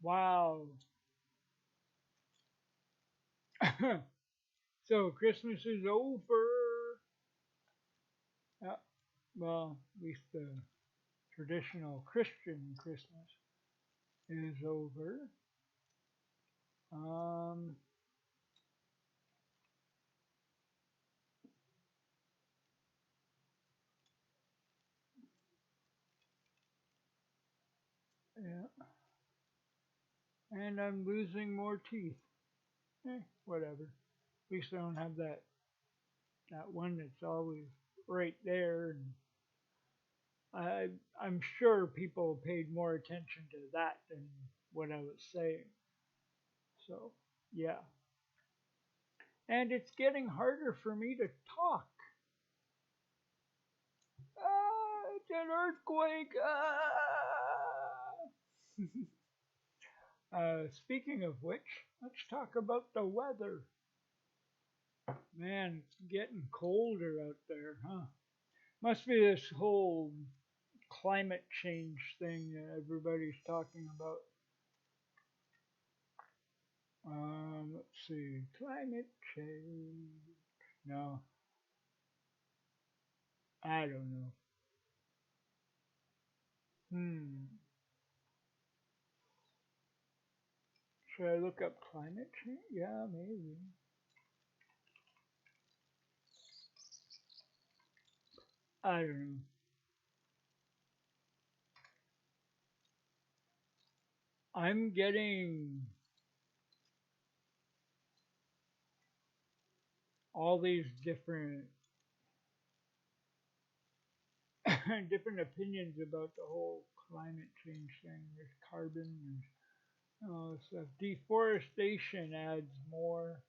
Wow. So Christmas is over. Uh, well, at least the traditional Christian Christmas is over. Um, yeah, and I'm losing more teeth. Whatever. At least I don't have that one that's always right there. And I I'm sure people paid more attention to that than what I was saying. So yeah, and it's getting harder for me to talk. It's an earthquake. Speaking of which, let's talk about the weather. Man, it's getting colder out there, huh? Must be this whole climate change thing that everybody's talking about. Let's see, climate change. No, I don't know. Hmm. Should I look up climate change? Yeah, maybe. I don't know. I'm getting all these different different opinions about the whole climate change thing. There's carbon and all this stuff. Deforestation adds more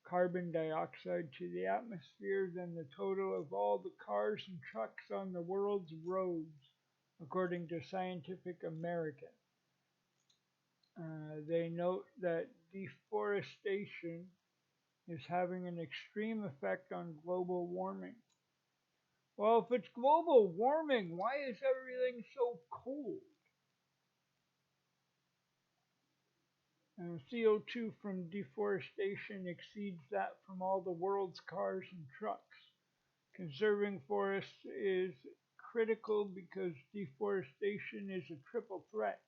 carbon dioxide to the atmosphere than the total of all the cars and trucks on the world's roads, according to Scientific American. They note that deforestation is having an extreme effect on global warming. Well, if it's global warming, why is everything so cold? CO2 from deforestation exceeds that from all the world's cars and trucks. Conserving forests is critical because deforestation is a triple threat.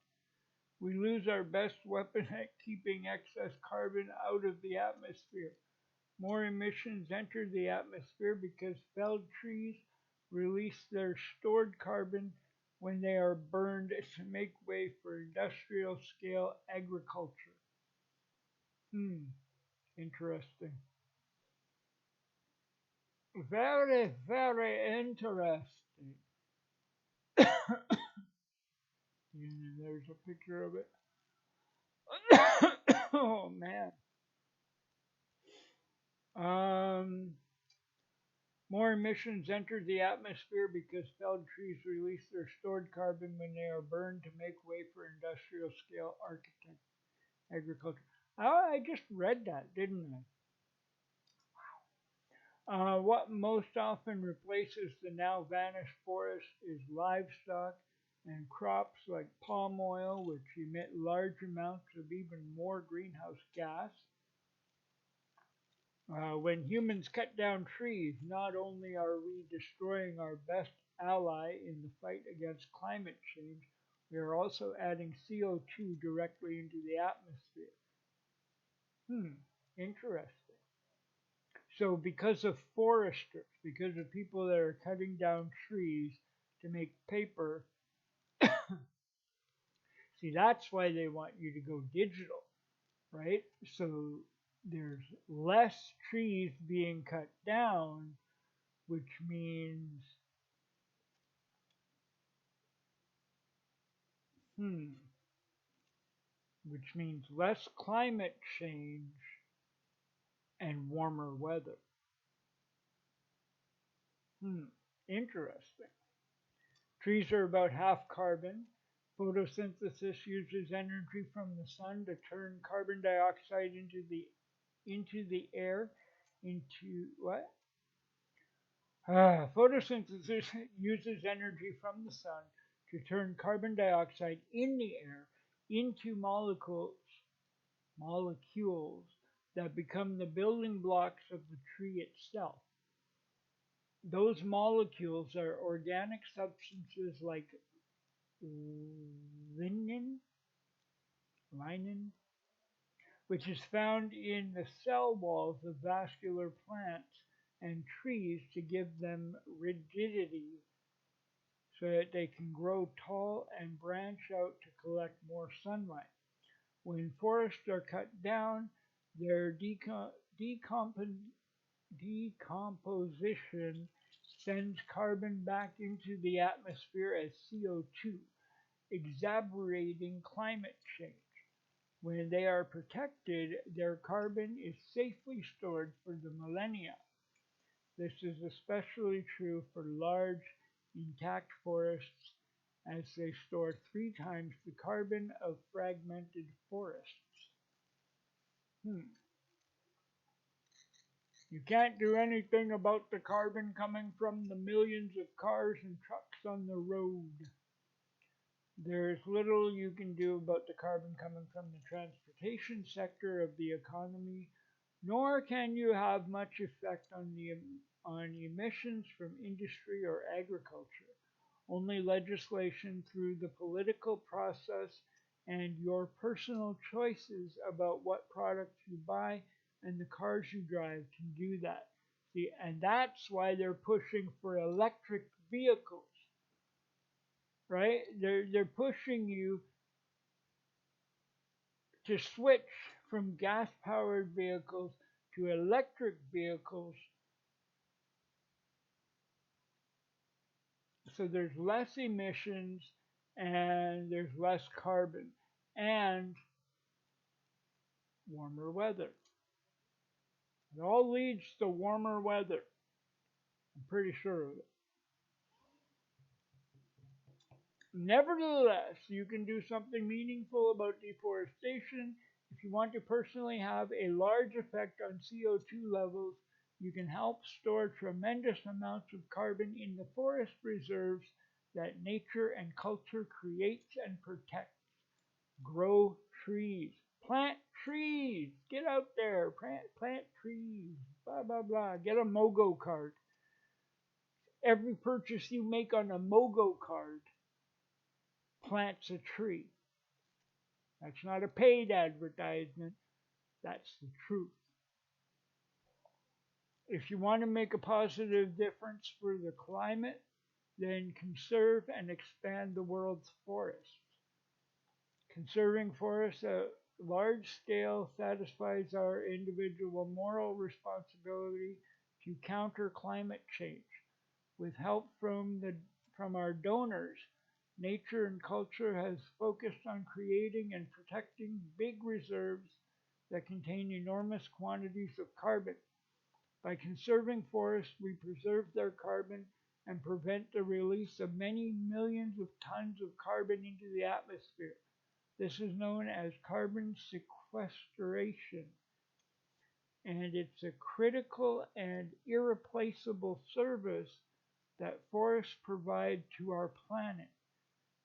We lose our best weapon at keeping excess carbon out of the atmosphere. More emissions enter the atmosphere because felled trees release their stored carbon when they are burned to make way for industrial scale agriculture. Hmm, interesting. Very, very interesting. And there's a picture of it. Oh man. Um, More emissions enter the atmosphere because felled trees release their stored carbon when they are burned to make way for industrial scale agriculture. Oh, I just read that, didn't I? What most often replaces the now vanished forest is livestock and crops like palm oil, which emit large amounts of even more greenhouse gas. When humans cut down trees, not only are we destroying our best ally in the fight against climate change, we are also adding CO2 directly into the atmosphere. Hmm, interesting. So, because of foresters, because of people that are cutting down trees to make paper, see, that's why they want you to go digital, right? So, there's less trees being cut down, which means Hmm, which means less climate change and warmer weather. Hmm, interesting. Trees are about half carbon. Photosynthesis uses energy from the sun to turn carbon dioxide into the air into what? Photosynthesis uses energy from the sun to turn carbon dioxide in the air into molecules that become the building blocks of the tree itself. Those molecules are organic substances like linen, linen, which is found in the cell walls of vascular plants and trees to give them rigidity so that they can grow tall and branch out to collect more sunlight. When forests are cut down, their decomposition sends carbon back into the atmosphere as CO2, exacerbating climate change. When they are protected, their carbon is safely stored for the millennia. This is especially true for large, intact forests as they store 3 times the carbon of fragmented forests. Hmm. You can't do anything about the carbon coming from the millions of cars and trucks on the road. There is little you can do about the carbon coming from the transportation sector of the economy, nor can you have much effect on emissions from industry or agriculture. Only legislation through the political process and your personal choices about what products you buy and the cars you drive can do that. See, and that's why they're pushing for electric vehicles, right? They're pushing you to switch from gas powered vehicles to electric vehicles so there's less emissions and there's less carbon and warmer weather. It all leads to warmer weather. I'm pretty sure of it. Nevertheless, you can do something meaningful about deforestation. If you want to personally have a large effect on CO2 levels, you can help store tremendous amounts of carbon in the forest reserves that nature and culture creates and protects. Grow trees. Plant trees. Get out there. Plant trees. Blah, blah, blah. Get a MOGO card. Every purchase you make on a MOGO card plants a tree. That's not a paid advertisement. That's the truth. If you want to make a positive difference for the climate, then conserve and expand the world's forests. Conserving forests at large scale satisfies our individual moral responsibility to counter climate change. With help from our donors, nature and culture has focused on creating and protecting big reserves that contain enormous quantities of carbon. By conserving forests, we preserve their carbon and prevent the release of many millions of tons of carbon into the atmosphere. This is known as carbon sequestration, and it's a critical and irreplaceable service that forests provide to our planet.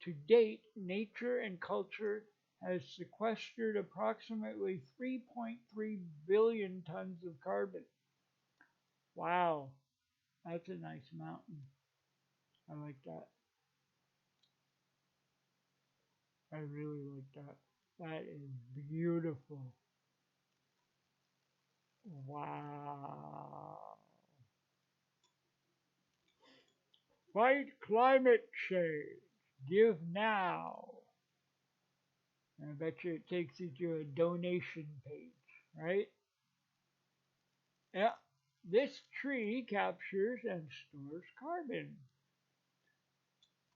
To date, nature and culture has sequestered approximately 3.3 billion tons of carbon. Wow, that's a nice mountain. I like that. I really like that. That is beautiful. Wow. Fight climate change. Give now. And I bet you it takes you to a donation page, right? Yeah. This tree captures and stores carbon.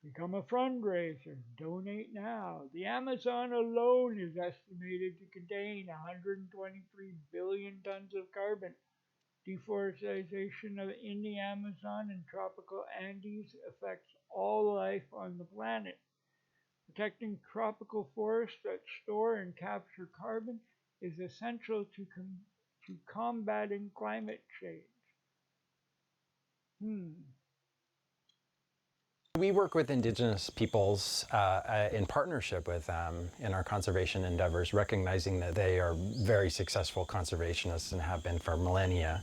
Become a fundraiser. Donate now. The Amazon alone is estimated to contain 123 billion tons of carbon. Deforestation in the Amazon and tropical Andes affects all life on the planet. Protecting tropical forests that store and capture carbon is essential to combating climate change. We work with Indigenous peoples in partnership with them in our conservation endeavors, recognizing that they are very successful conservationists and have been for millennia.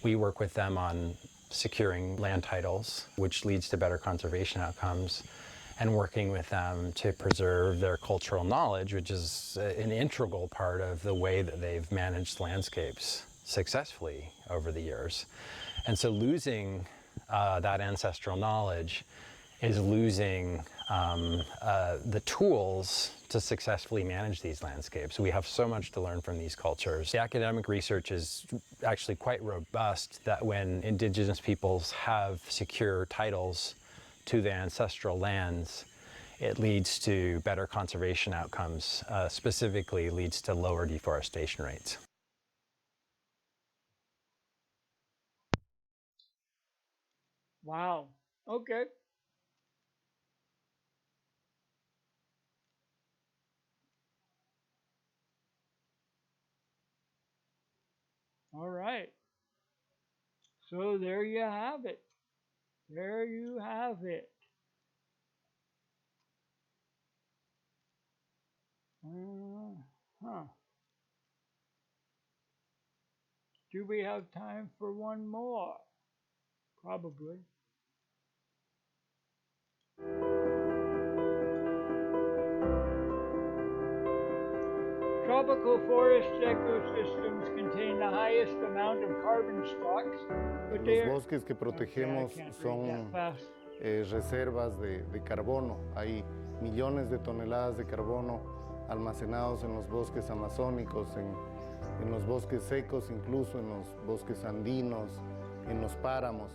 We work with them on securing land titles, which leads to better conservation outcomes, and working with them to preserve their cultural knowledge, which is an integral part of the way that they've managed landscapes successfully over the years. And so losing that ancestral knowledge is losing the tools to successfully manage these landscapes. We have so much to learn from these cultures. The academic research is actually quite robust that when Indigenous peoples have secure titles to the ancestral lands, it leads to better conservation outcomes, specifically leads to lower deforestation rates. Wow. Okay. All right. So there you have it. There you have it. Huh. Do we have time for one more? Probably. Tropical forest ecosystems contain the highest amount of carbon stocks, but Los bosques que protegemos son reservas de carbono. Hay millones de toneladas de carbono almacenados en los bosques amazónicos, en los bosques secos, incluso en los bosques andinos, en los páramos.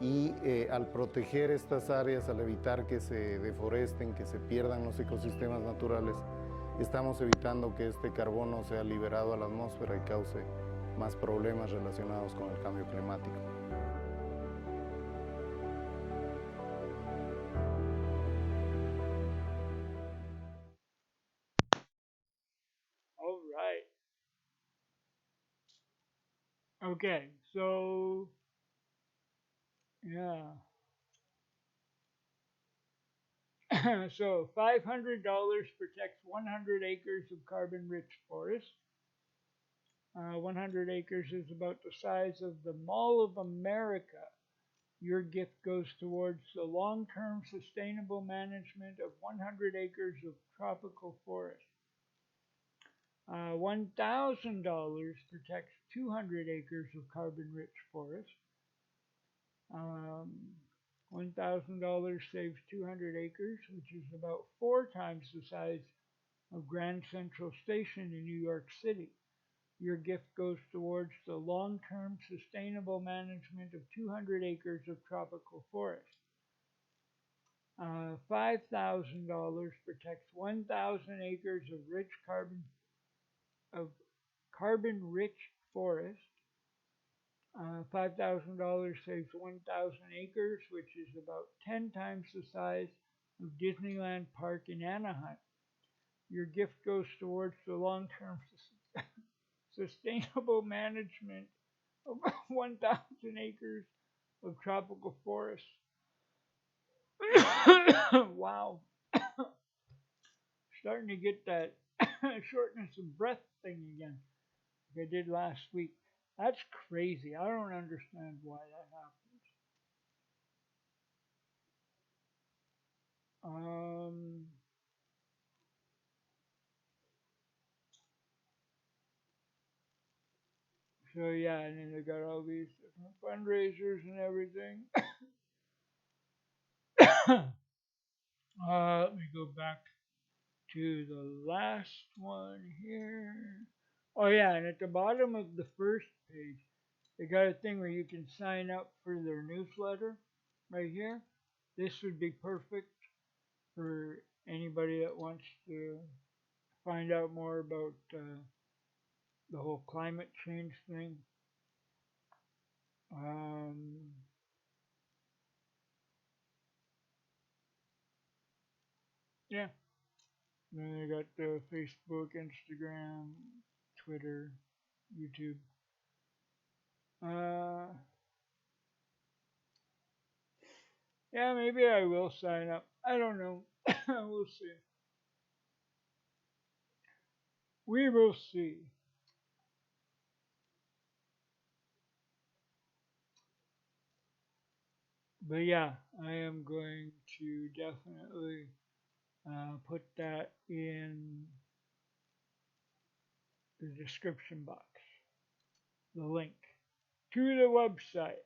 Y al proteger estas áreas, al evitar que se deforesten, que se pierdan los ecosistemas naturales, estamos evitando que este carbono sea liberado a la atmósfera y cause más problemas relacionados con el cambio climático. all right. Okay, so yeah. So $500 protects 100 acres of carbon-rich forest. 100 acres is about the size of the Mall of America. Your gift goes towards the long-term sustainable management of 100 acres of tropical forest. $1,000 protects 200 acres of carbon-rich forest. Um, $1,000 saves 200 acres, which is about 4 times the size of Grand Central Station in New York City. Your gift goes towards the long-term sustainable management of 200 acres of tropical forest. $5,000 protects 1,000 acres of carbon-rich forest. $5,000 saves 1,000 acres, which is about 10 times the size of Disneyland Park in Anaheim. Your gift goes towards the long-term sustainable management of 1,000 acres of tropical forest. Wow. Starting to get that shortness of breath thing again, like I did last week. That's crazy. I don't understand why that happens. So yeah, and then they got all these different fundraisers and everything. Let me go back to the last one here. Oh yeah, and at the bottom of the first page, they got a thing where you can sign up for their newsletter right here. This would be perfect for anybody that wants to find out more about the whole climate change thing. Um, yeah, then they got Facebook, Instagram, Twitter, YouTube. Uh, Yeah, maybe I will sign up. I don't know. We'll see. We will see. But yeah, I am going to definitely put that in the description box, the link to the website.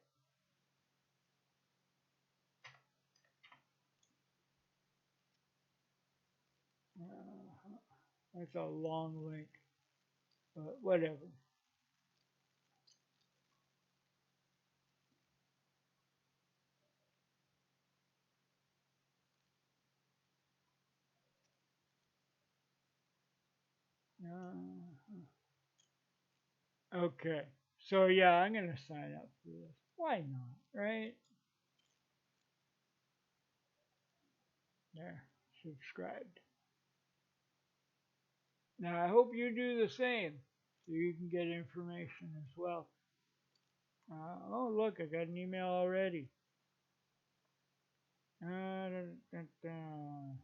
That's a long link, but whatever. Okay, so yeah, I'm gonna sign up for this. Why not, right? There, subscribed. Now I hope you do the same, so you can get information as well. Oh look, I got an email already. Dun, dun, dun.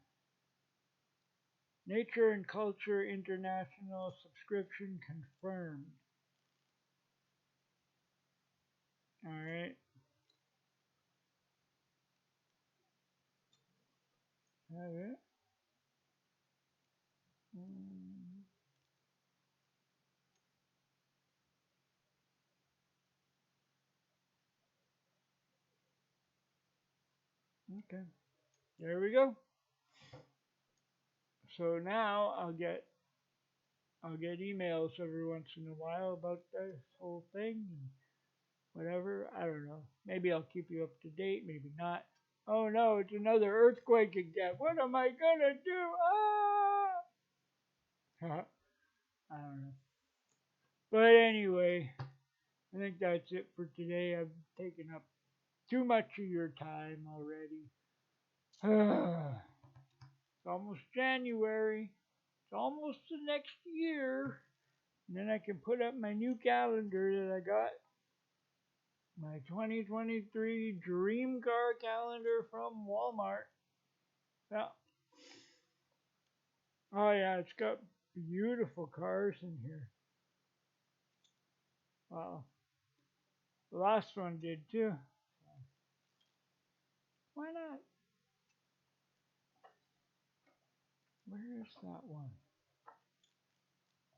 Nature and Culture International subscription confirmed. All right. That it? Mm, okay. There we go. So now I'll get emails every once in a while about this whole thing and whatever. I don't know. Maybe I'll keep you up to date. Maybe not. Oh no, it's another earthquake again. What am I gonna do? Ah! I don't know. But anyway, I think that's it for today. I've taken up too much of your time already. It's almost January. It's almost the next year. And then I can put up my new calendar that I got. My 2023 Dream Car calendar from Walmart. Yeah. Oh yeah, it's got beautiful cars in here. Wow. The last one did too. Why not? Where is that one?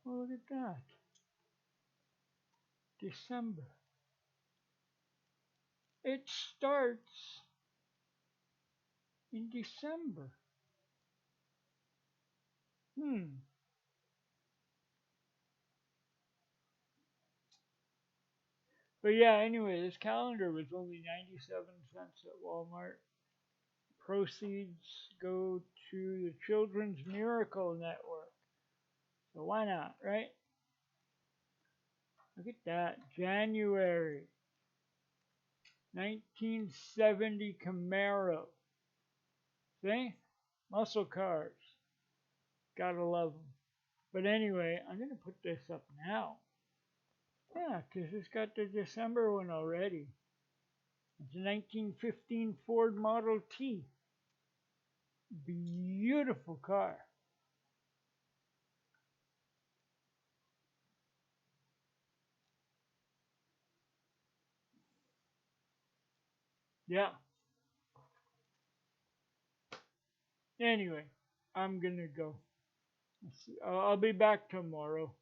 Oh, look at that. December. It starts in December. Hmm. But yeah, anyway, this calendar was only 97 cents at Walmart. Proceeds go to the Children's Miracle Network. So why not, right? Look at that. January 1970 Camaro. See? Muscle cars. Gotta love them. But anyway, I'm going to put this up now. Yeah, because it's got the December one already. It's a 1915 Ford Model T. Beautiful car. Yeah. Anyway, I'm going to go. I'll be back tomorrow.